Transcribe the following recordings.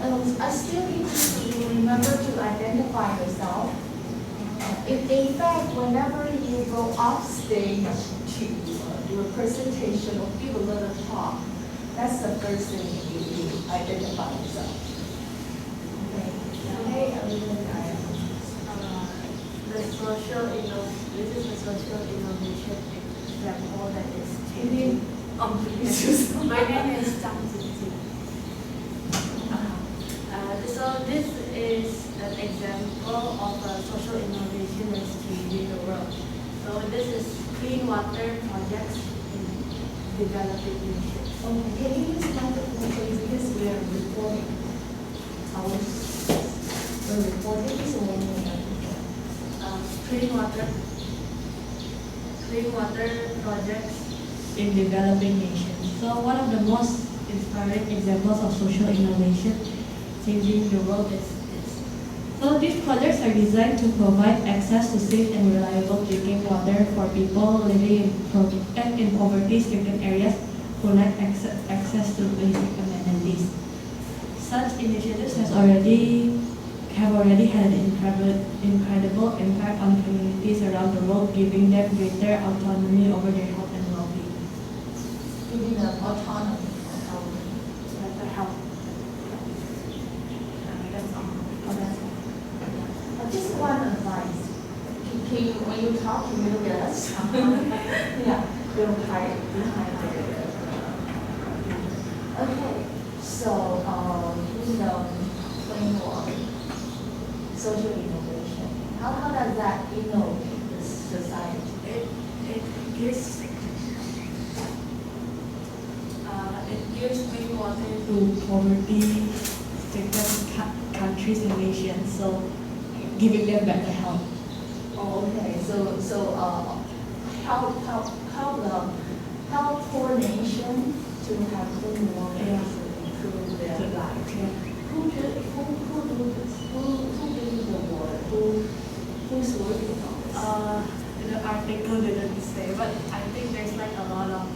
I still need you to remember to identify yourself. In fact, whenever you go off stage to do a presentation or give a little talk, that's the first thing you do, identify yourself. Okay, this is the social innovation example that is changing. My name is Zhang Jingjing. So this is an example of a social innovation that's changing the world. So this is clean water projects in developing nations. Okay, can you use microphone please, because we are recording. We're recording this one. Clean water projects in developing nations. So one of the most inspiring examples of social innovation changing the world is this. So these projects are designed to provide access to safe and reliable drinking water for people living in poverty-stricken areas who lack access to basic amenities. Such initiatives have already had an incredible impact on communities around the world, giving them greater autonomy over their health and well-being. Giving them autonomy. Better health. That's all. Oh, that's all. Just one advice. Can you, when you talk, can you look at us? Yeah, don't hide behind there. Okay, so clean water, social innovation. How does that innovate this society? It gives clean water to poverty-stricken countries and nations, so giving them better health. Oh, okay. So help poor nation to have clean water to improve their life. Yeah. Who do this? Who gives the water? Who's working on this? The article didn't say, but I think there's like a lot of.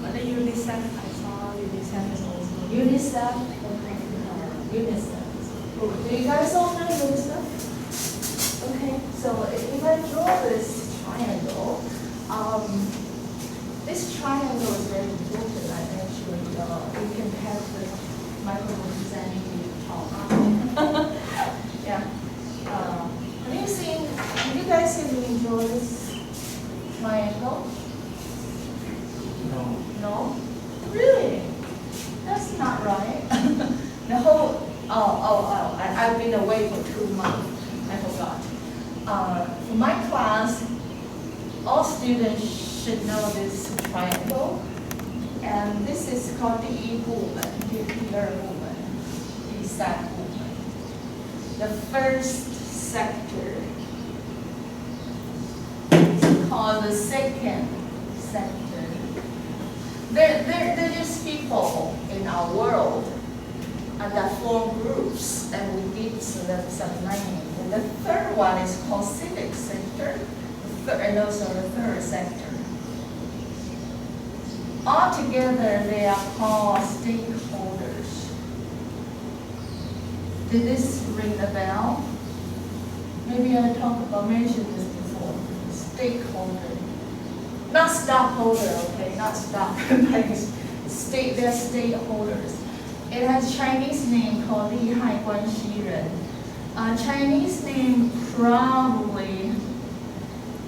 But the UNICEF, I saw UNICEF is also. UNICEF. Okay. UNICEF. Do you guys all know UNICEF? Okay. So if I draw this triangle, this triangle is very important. Actually, you can have the microphone presenting you talk. Yeah. Have you guys ever enjoyed this triangle? No. No? Really? That's not right. The whole, I've been away for 2 months. I forgot. For my class, all students should know this triangle. And this is called the E movement, the pillar movement, the SAT movement. The first sector is called the second sector. There is people in our world that form groups, and we did some naming. And the third one is called civic sector, and also the third sector. Altogether, they are called stakeholders. Did this ring a bell? Maybe I mentioned this before. Stakeholder. Not stockholder, okay? Not stock. They're stakeholders. It has Chinese name called 利害关系人. Chinese name probably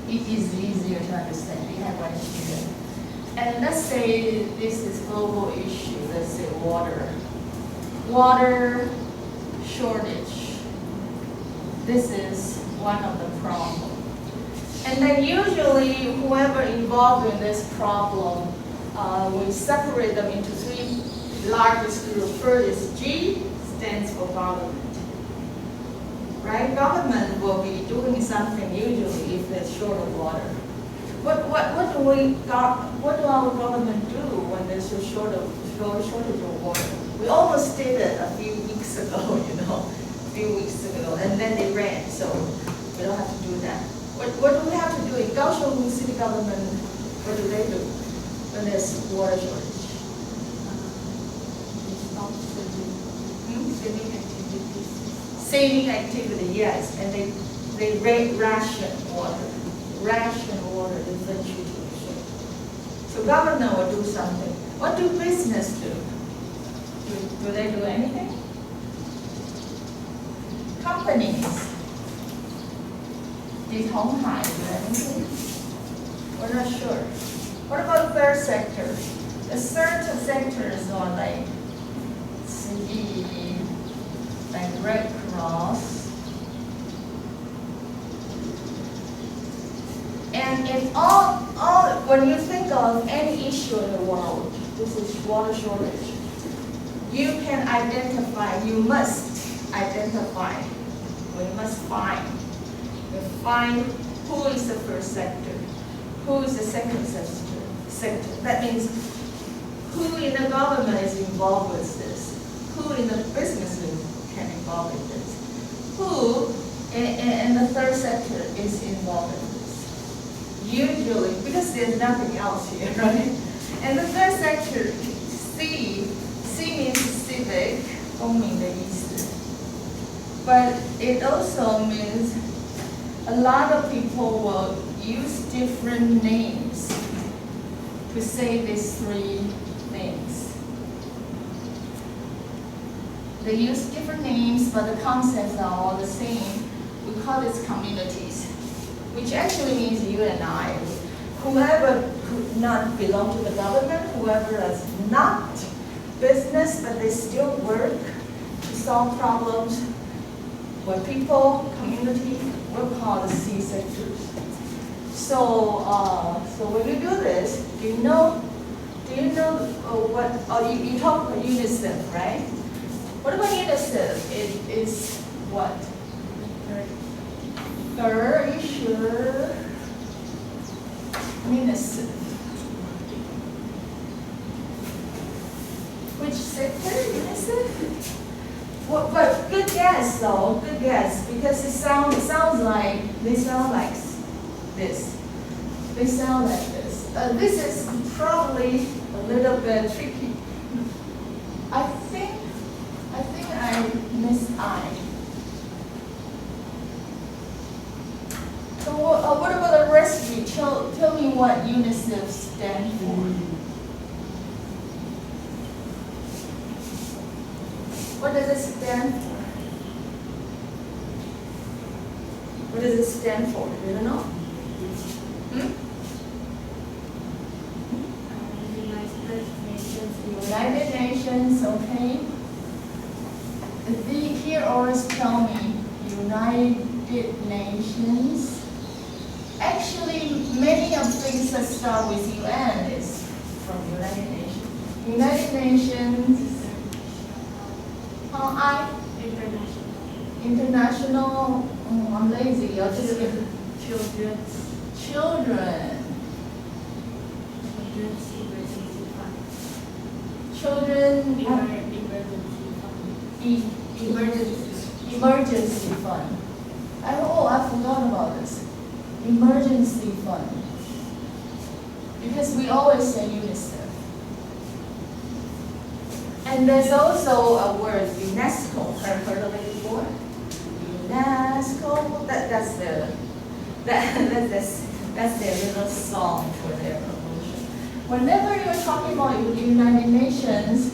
it is easier to understand. 利害关系人. And let's say this is global issue. Let's say water shortage. This is one of the problems. And then usually whoever involved in this problem, we separate them into 3 largest groups. First is G, stands for government. Right? Government will be doing something usually if there's short of water. What do our government do when there's a shortage of water? We almost did it a few weeks ago, and then they ran, so we don't have to do that. What do we have to do? In Kaohsiung city government, what do they do when there's water shortage? Stop saving activity, yes, and they ration water. Ration water is the situation. So government will do something. What do business do? Do they do anything? Companies. Did Honghai do anything? We're not sure. What about the third sector? The certain sectors are like CE, like Red Cross. And in all, when you think of any issue in the world, this is water shortage, you can identify, you must identify, we must find who is the first sector, who is the second sector. That means who in the government is involved with this, who in the business can involve with this, who in the third sector is involved with this. Usually, because there's nothing else here, right? And the third sector, C means civic, 公民的意思. But it also means a lot of people will use different names to say these three things. They use different names, but the concepts are all the same. We call this communities, which actually means you and I. Whoever could not belong to the government, whoever is not business, but they still work to solve problems with people, community, we'll call the C sectors. So, so when you do this, do you know what, you talk about UNICEF, right? What about UNICEF? It is what? Are you sure? UNICEF. Which sector? UNICEF? Well, but good guess though, good guess, because it sounds like, they sound like this. They sound like this. This is probably a little bit tricky. I think I missed I. So what about the rest of you? Tell me what UNICEF stands for. What does it stand for? What does it stand for? You don't know? United Nations, okay. Here always tell me United Nations. Actually, many of things that start with UN is from United Nations. United Nations. International. I'm lazy. I'll just give children. Emergency fund. I forgot about this. Emergency fund. Because we always say UNICEF. And there's also a word, UNESCO. Have you heard of it before? UNESCO. That's their little song for their promotion. Whenever you're talking about the United Nations,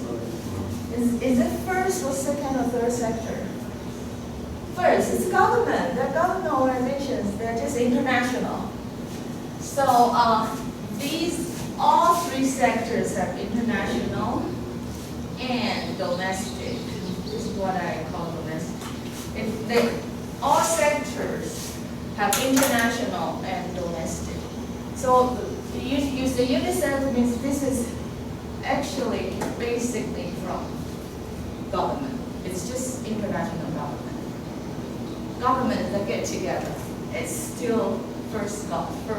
is it first or second or third sector? First, it's government. They're government organizations. They're just international. So all three sectors have international and domestic. This is what I call domestic. All sectors have international and domestic. So you say UNICEF means this is actually basically from government. It's just international government. Government is a get together. It's still first sector.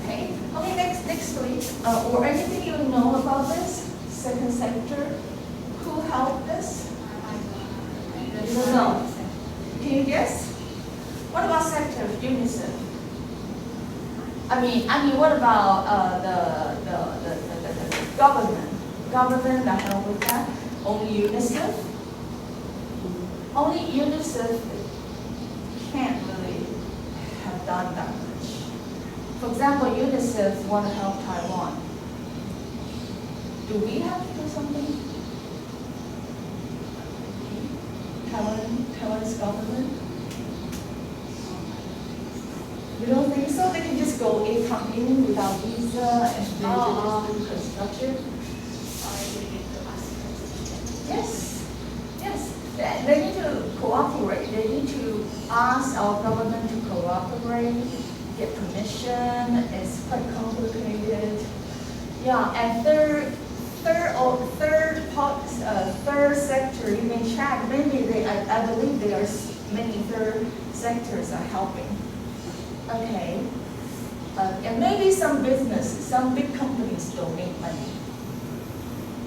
Okay. Okay. Next please. Or anything you know about this second sector? Who helped this? You don't know. Can you guess? What about sector of UNICEF? I mean, what about the government? Government that help with that? Only UNICEF? only UNICEF can't really have done that much. For example, UNICEF want to help Taiwan. Do we have to do something? Taiwanese government? We don't think so? They can just come in without visa and they just do construction? Yes, yes. They need to cooperate. They need to ask our government to cooperate, get permission. It's quite complicated. Yeah, and third sector, you may check. Maybe I believe there are many third sectors are helping. Okay, and maybe some businesses, some big companies donate money.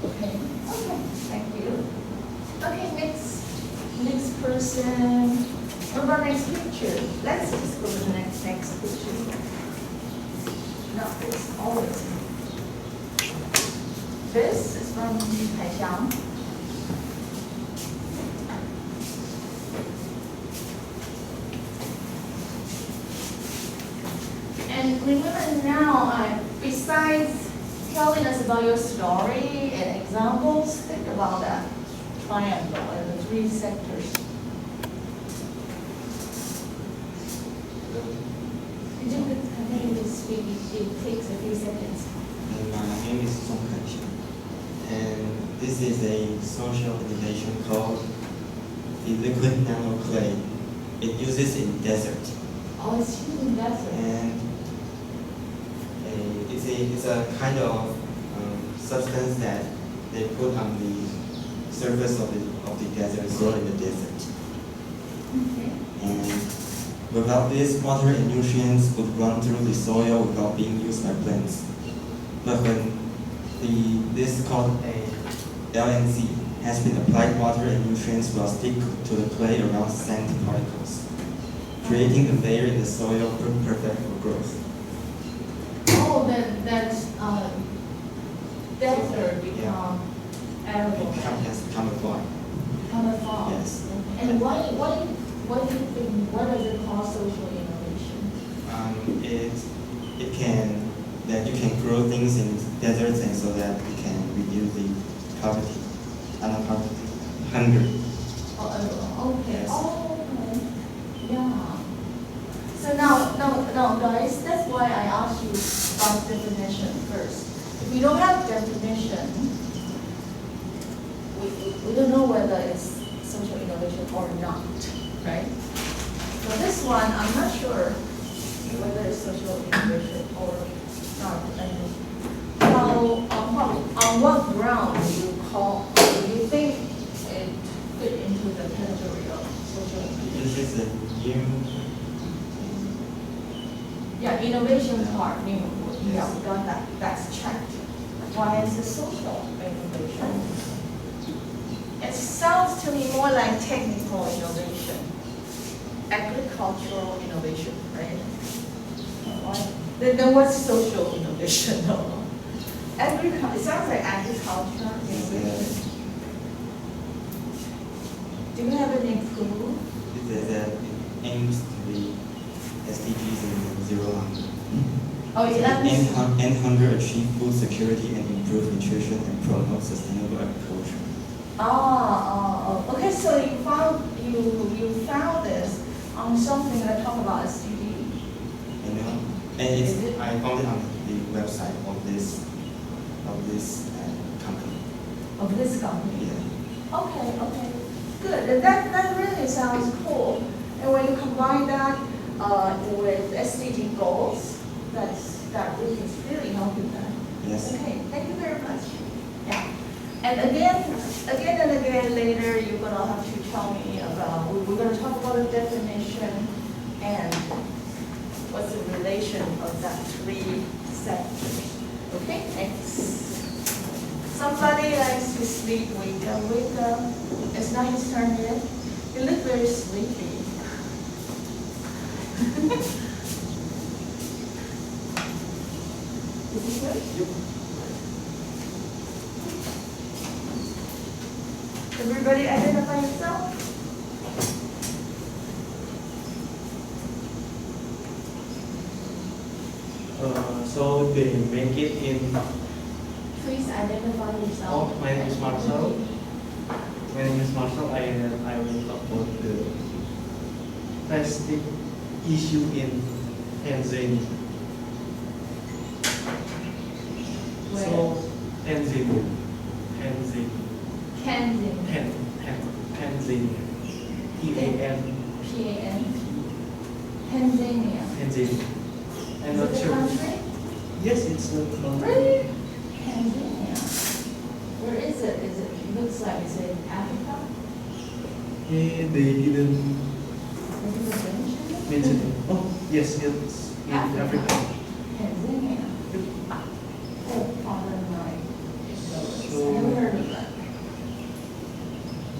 Okay, thank you. Okay, next person. What about next picture? Let's just go to the next picture. No, it's always. This is from Taixiang. And remember now, besides telling us about your story and examples, think about that triangle and the three sectors. Could you continue to speak? It takes a few seconds. My name is Song Kai-Xiang, and this is a social innovation called the liquid nano clay. It uses in desert. Oh, it's used in desert. And it's a kind of substance that they put on the surface of the desert, soil in the desert. Okay. And without this, water and nutrients would run through the soil without being used by plants. But when this called a LNC has been applied, water and nutrients will stick to the clay around sand particles, creating a layer in the soil perfect for growth. Oh, that's desert become arable. Has become a farm. Camouflage. Yes. And why do you think, what does it call social innovation? It can, that you can grow things in deserts and so that you can reduce the poverty, hunger. Okay. Yes. Oh, okay. Yeah. So now, guys, that's why I asked you about definition first. If we don't have definition, we don't know whether it's social innovation or not, right? So this one, I'm not sure whether it's social innovation or not. So on what ground do you think it fit into the category of social innovation? This is a new. Yeah, innovation part, new. Yes. Yeah, we got that. That's checked. Why is it social innovation? It sounds to me more like technical innovation, agricultural innovation, right? Then what's social innovation? No. It sounds like agriculture innovation. Do you have any clue? It says that it aims to be SDGs and zero hunger. Oh, yeah. End hunger, achieve food security, and improve nutrition and promote sustainable agriculture. Okay. So you found this on something that talk about SDG. You know, and I found it on the website of this company. Of this company. Yeah. Okay. Good. That really sounds cool. And when you combine that with SDG goals, that really is really helping them. Yes. Okay. Thank you very much. Yeah. And again and again later, you're gonna have to tell me about. We're gonna talk about the definition and what's the relation of that three sectors. Okay. Thanks. Somebody likes to sleep. Wake up. It's not his turn yet. You look very sleepy. Is this good? Yep. Everybody identify yourself. So they make it in. Please identify yourself. Oh, my name is Marcel. My name is Marcel. I will talk about the plastic issue in Tanzania. Where? So Tanzania. Kensington. Tanzania. T-A-N. P-A-N. Tanzania. Tanzania. I'm Is not it a sure. country? Yes, it's a country. Really? Tanzania. Where is it? Looks like it's in Africa? They didn't They didn't mention it? mention it. Oh, yes, it's in Africa. Tanzania. Oh, pardon my ignorance. So- Never heard of that.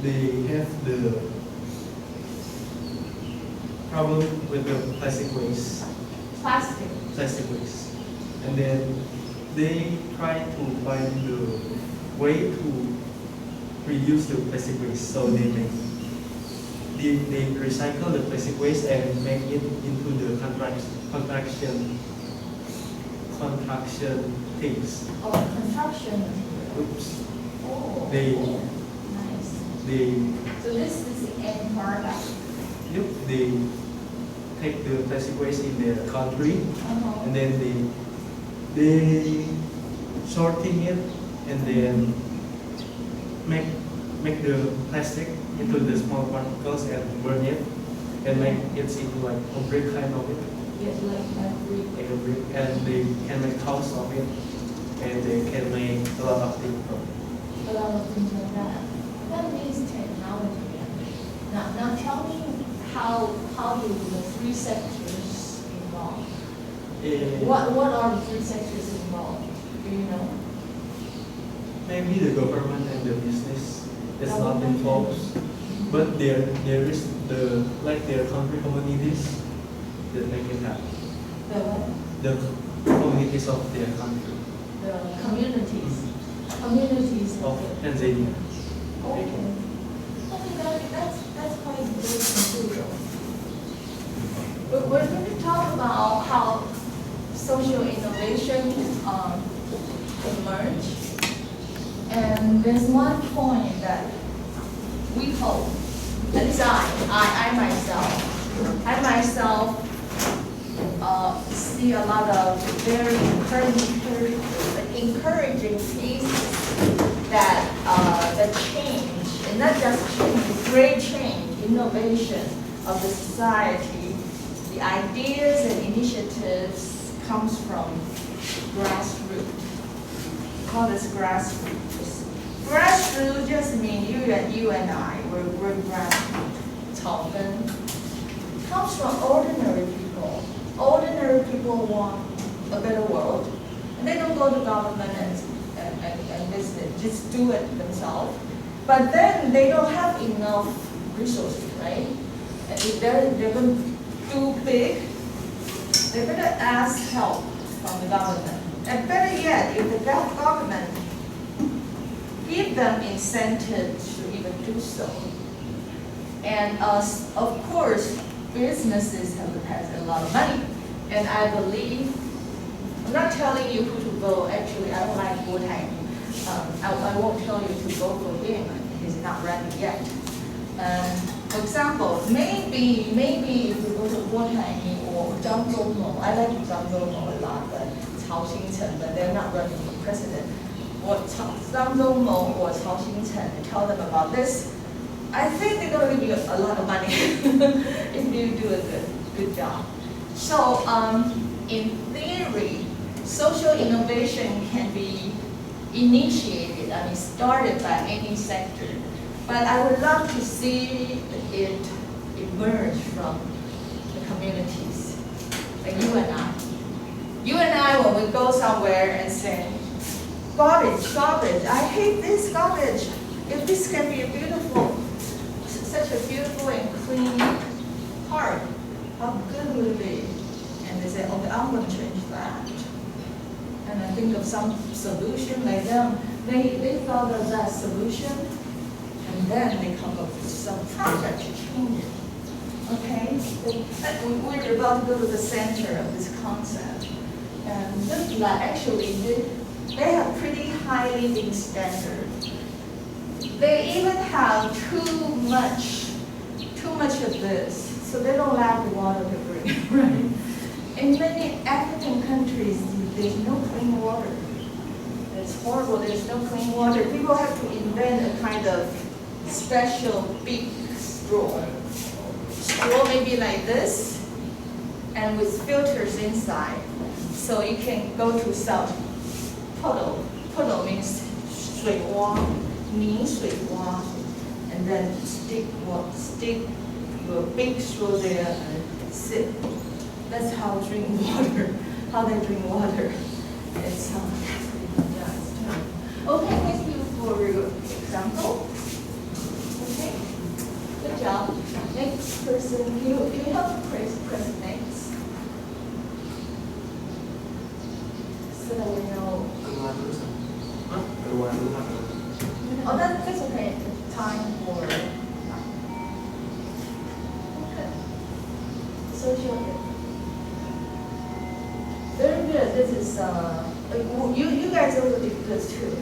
They have the problem with the plastic waste. Plastic. And then they try to find the way to reduce the plastic waste. So they recycle the plastic waste and make it into the contraction things. Oh, construction material. Oops. Oh. They- Nice. So this is the end product. They take the plastic waste in their country Uh-huh. and then they sorting it and then make the plastic into the small particles and burn it and make it into like a brick kind of it, Yes, like brick. like a brick, and they can make house of it and they can make a lot of things from it. A lot of things like that. That means technology. Now tell me how do the three sectors involved? What are the three sectors involved? Do you know? Maybe the government and the business is not involved, but there is their country communities that make it happen. The what? The communities of their country The communities. Communities of the- Tanzania. Okay. Okay, that's quite good material. We're going to talk about how social innovation emerged. And there's one point that we hope, at least I myself see a lot of very encouraging cases that change, and not just change, great change, innovation of the society. The ideas and initiatives comes from grassroots. We call this grassroots. Grassroots just means you and I, we're grassroots. Often comes from ordinary people. Ordinary people want a better world, and they don't go to government and business, just do it themselves. But then they don't have enough resources, right? And if they're going to do big, they better ask help from the government. And better yet, if the government give them incentive to even do so. And of course, businesses has a lot of money. And I believe, I'm not telling you who to vote. Actually, I don't like voting. I won't tell you to vote for him. He's not ready yet. For example, maybe if you go to Guotai or Zhang Zhongmo, I like Zhang Zhongmo a lot, but Cao Xingchen, but they're not running for president. Or Zhang Zhongmo or Cao Xingchen, and tell them about this, I think they're going to give you a lot of money if you do a good job. So in theory, social innovation can be initiated, started by any sector. But I would love to see it emerge from the communities, like you and I. You and I, when we go somewhere and say, garbage, I hate this garbage. If this can be such a beautiful and clean park, how good would it be? And they say, okay, I'm going to change that. And I think of some solution like them. They thought of that solution, and then they come up with some project to change it. Okay? We're about to go to the center of this concept. And this lab actually, they have pretty high living standard. They even have too much of this, so they don't lack the water to drink, right? In many African countries, there's no clean water. It's horrible, there's no clean water. People have to invent a kind of special big straw. Straw maybe like this, and with filters inside. So you can go to south. Puddle means 水洼, 泥水洼, and then stick your big straw there and sip. That's how they drink water. It's yeah, it's terrible. Okay, thank you for your example. Okay, good job. Next person, can you help press next? So that we know. Oh, that's okay. Time for social. Very good. This is you guys also did this too.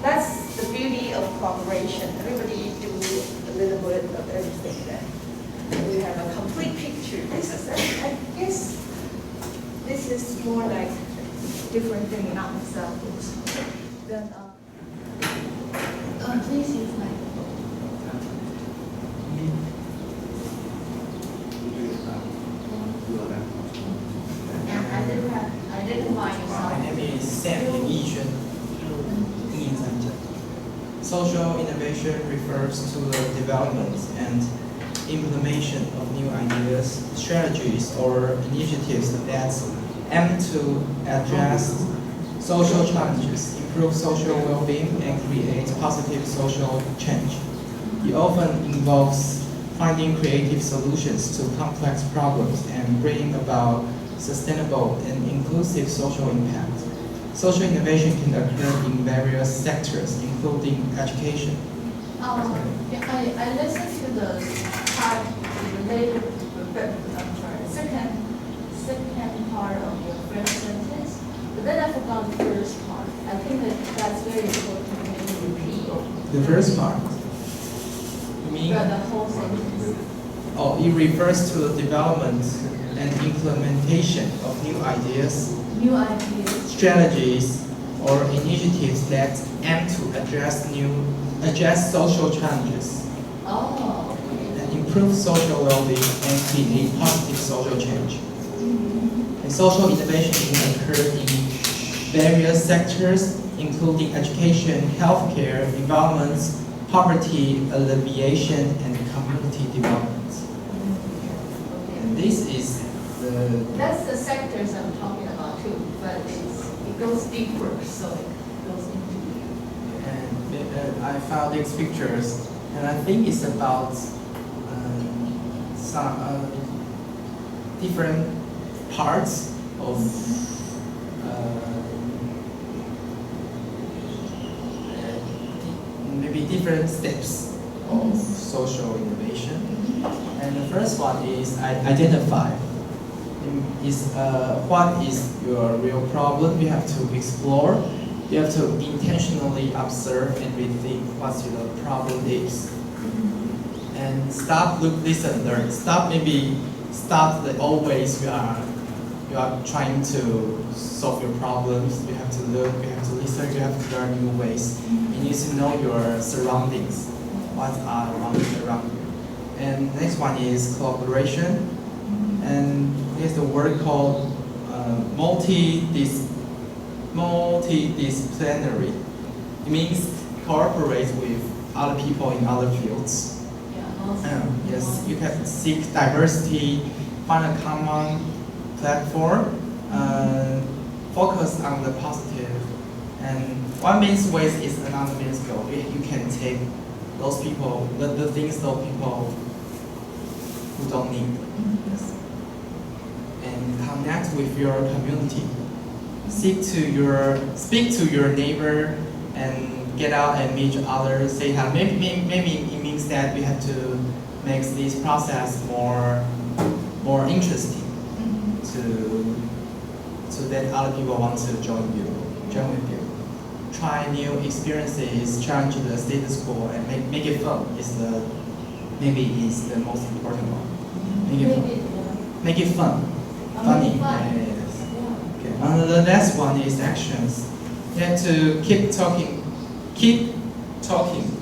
That's the beauty of cooperation. Everybody do a little bit of everything then. We have a complete picture. This is, I guess, this is more like different thing, not examples. Then, please use my. Identify yourself. My name is Sam Yixuan. Social innovation refers to the development and implementation of new ideas, strategies, or initiatives that aim to address social challenges, improve social well-being, and create positive social change. It often involves finding creative solutions to complex problems and bringing about sustainable and inclusive social impact. Social innovation can occur in various sectors, including education. Yeah, I listened to the part related, second part of your first sentence, but then I forgot the first part. I think that's very important to repeat. The first part? You mean? The whole sentence. Oh, it refers to the development and implementation of new ideas, strategies, or initiatives that aim to address social challenges, and improve social well-being and create positive social change. And social innovation can occur in various sectors, including education, healthcare, environment, poverty alleviation, and community development. And this is That's the sectors I'm talking about too, but it goes deeper, so it goes into. And I found these pictures, and I think it's about some different parts of maybe different steps of social innovation. And the first one is identify. Is what is your real problem? You have to explore. You have to intentionally observe and rethink what your problem is. And stop, look, listen, learn. Stop the old ways you are trying to solve your problems. You have to look, you have to listen, you have to learn new ways. You need to know your surroundings, what are around you. And next one is collaboration. And there's a word called multidisciplinary. It means cooperate with other people in other fields. Yes, you can seek diversity, find a common platform, focus on the positive. And one means waste is another means goal. You can take those people, the things those people who don't need. Yes. And connect with your community. Speak to your neighbor and get out and meet others. Say hi. Maybe it means that we have to make this process more interesting so that other people want to join with you. Try new experiences, challenge the status quo, and make it fun. Maybe is the most important one. Make it fun. Funny. Yes. Okay. And the next one is actions. You have to keep talking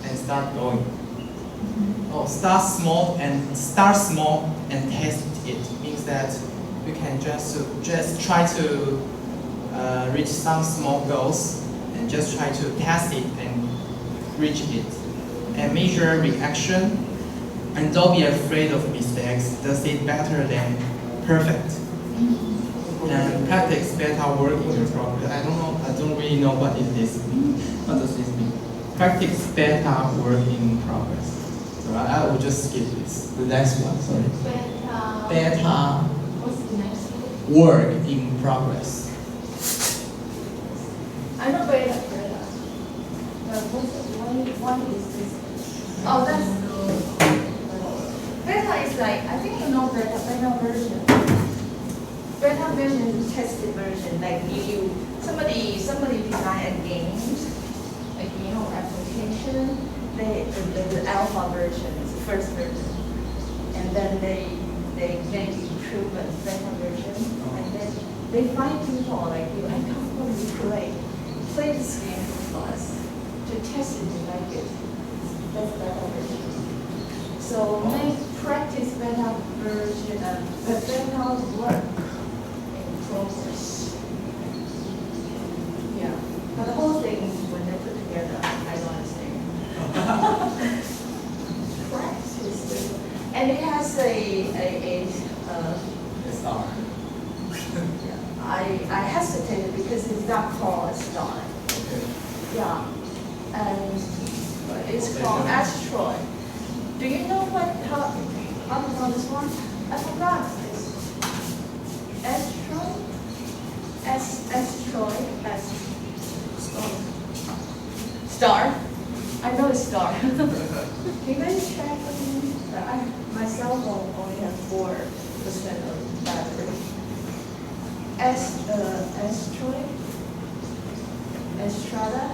and start going. Oh, start small and test it. Means that you can just try to reach some small goals and just try to test it and reach it. And measure reaction. And don't be afraid of mistakes. Does it better than perfect. And practice better work in your progress. I don't really know what is this. What does this mean? Practice better work in progress. So I will just skip this. The next one, sorry. Better What's the next one? work in progress. I know beta. But one is this. Oh, that's beta is like, I think you know beta version. Beta version is tested version. Like somebody design a game, a game or application. The alpha version is the first version, and then they make improvements, beta version, and then they find people like you. I come from you play this game for us to test it and like it. That's beta version. So make practice beta version and beta work in progress. Yeah, but the whole thing when they put together, I don't understand. Practice, and it has a Star. I hesitated because it's not called a star. Okay. Yeah, and it's called asteroid. Do you know how to call this one? I forgot. Asteroid. Star. I know it's star. Can you guys check with me? My cell phone only has 4% of battery. Asteroid. Estrada.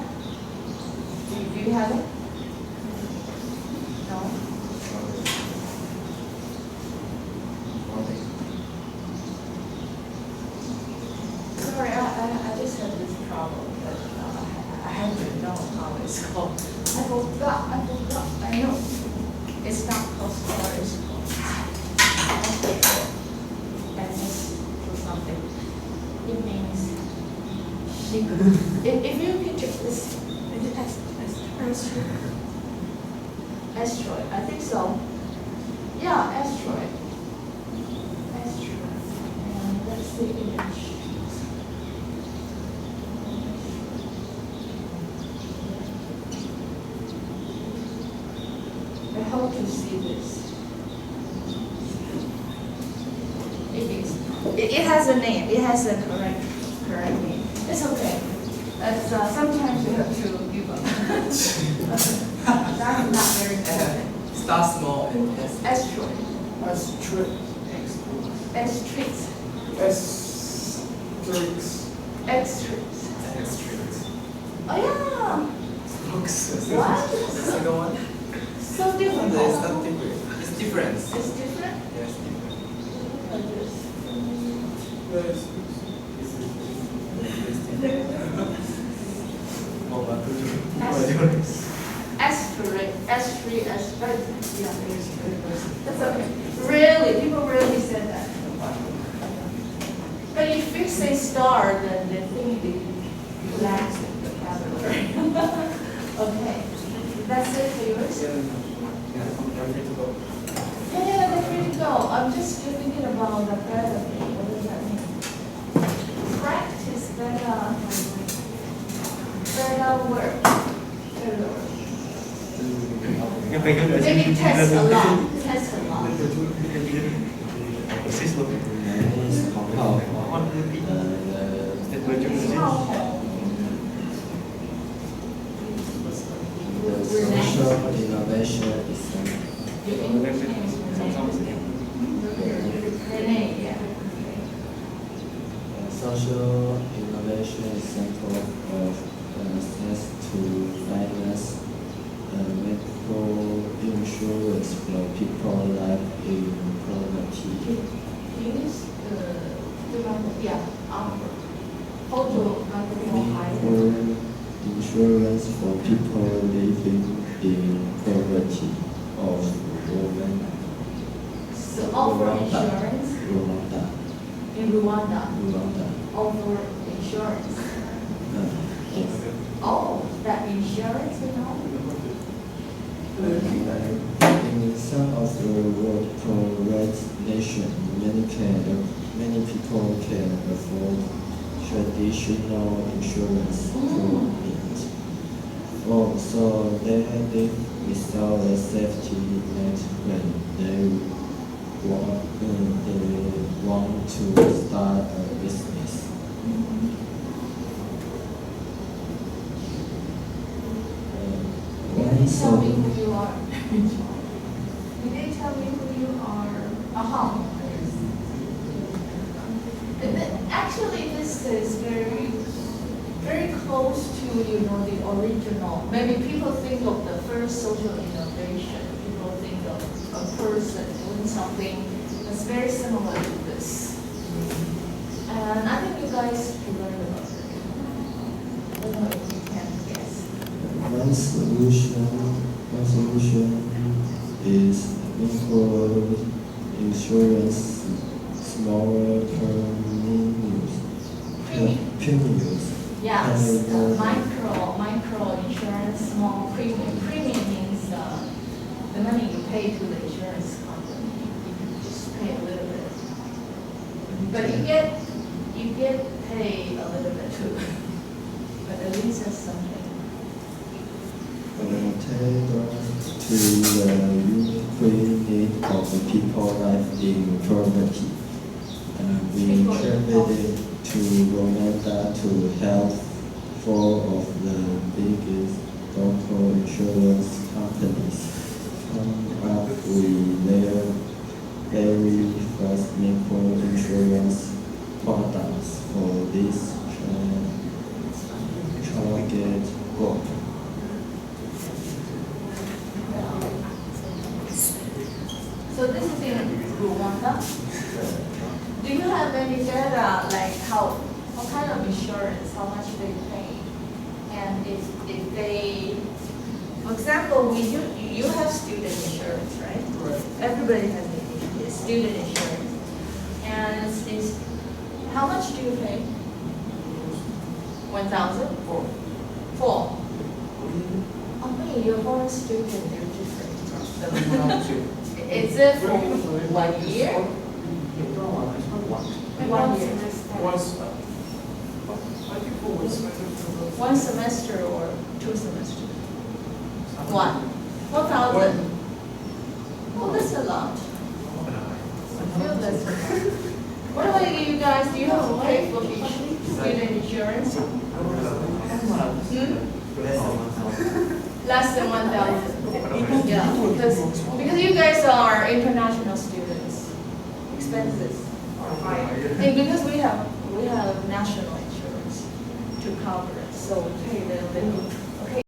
Do you have it? No. Sorry, I just had this problem, but I haven't known how it's called. I forgot. I know. It's not called star, it's called S or something. It means if you picture this, is it asteroid? I think so. Yeah, asteroid. And that's the image. I hope you see this. It has a name. It has a correct name. It's okay. Sometimes you have to give up. That's not very important. Start small and test. Asteroid. Asteroid. Oh yeah. Looks. What? Second one. So different. No, it's not different. It's different. It's different. Yes, different. Like this. Asteroid. Yeah, that's okay. Really, people really said that. But if you say star, then they think they relax the vocabulary. Okay, that's it for yours. Yeah, they're free to go. I'm just thinking about the better thing. What does that mean? Practice better work. Maybe test a lot. Test a lot. Social innovation is Renee, yeah. social innovation example of access to finance, medical insurance for people live in poverty. Use the yeah, hold your microphone higher. Medical insurance for people living in poverty of women. So offer Rwanda. insurance Rwanda. in Rwanda. Rwanda. Offer insurance. Yes. Oh, that insurance, you know? In some of the world poor nations, many people can afford traditional insurance for it. Oh, so they live without a safety net when they want to start a business. Can you tell me who you are? Can you tell me who you are? Actually, this is very close to, you know, the original. Maybe people think of the first social innovation. People think of a person doing something that's very similar to this. And I think you guys learned about it. I don't know if you can guess. One solution is equal insurance, smaller premiums. Yes, micro insurance, small premium. Premium means the money you pay to the insurance company. You just pay a little bit, but you get paid a little bit too. But at least that's something. Tailored to the unique need of the people live in poverty. We traveled to Rwanda to help four of the biggest local insurance companies come up with their very first medical insurance products for this target group. So this is in Rwanda. Do you have any data like what kind of insurance, how much they pay, and if they, for example, you have student insurance, right? Right. Everybody has student insurance, and it's how much do you pay? 1,000? Four. Oh, wait, you're foreign student, they're different. Is it for 1 year? 1 year. One semester or 2 semesters? One. 4,000. Oh, that's a lot. I feel that's a lot. What about you guys? Do you have to pay for each student insurance? Less than 1,000. Yeah, because you guys are international students. Expenses are higher. And because we have national insurance to cover it, so we pay a little bit